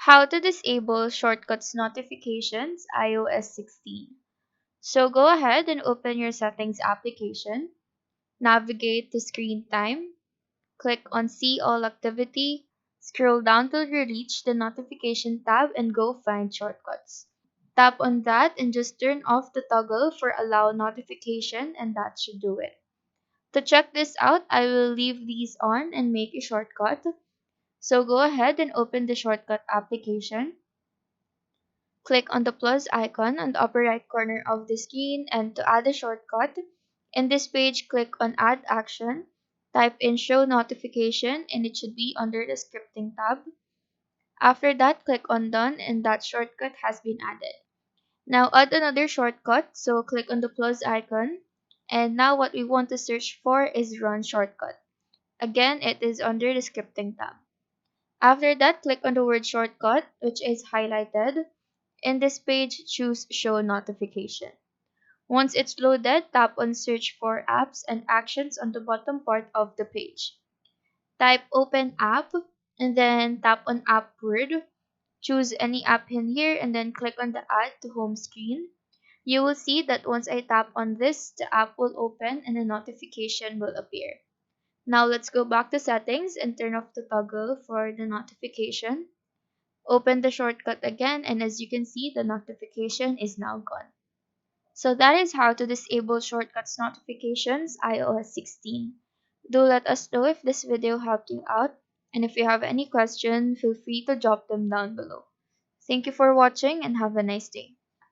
How to disable shortcuts notifications iOS 16. So go ahead and open your settings application, navigate to screen time, click on see all activity, scroll down till you reach the notification tab and go find shortcuts. Tap on that and just turn off the toggle for allow notification and that should do it. To check this out, I will leave these on and make a shortcut. So go ahead and open the shortcut application. Click on the plus icon on the upper right corner of the screen and to add a shortcut. In this page, click on add action, type in show notification and it should be under the scripting tab. After that, click on done and that shortcut has been added. Now add another shortcut, so click on the plus icon and now what we want to search for is run shortcut. Again, it is under the scripting tab. After that, click on the word shortcut, which is highlighted. In this page, choose Show Notification. Once it's loaded, tap on Search for Apps and Actions on the bottom part of the page. Type Open App and then tap on App word. Choose any app in here and then click on the Add to Home screen. You will see that once I tap on this, the app will open and a notification will appear. Now let's go back to settings and turn off the toggle for the notification. Open the shortcut again and as you can see the notification is now gone. So that is how to disable shortcuts notifications iOS 16. Do let us know if this video helped you out and if you have any question feel free to drop them down below. Thank you for watching and have a nice day.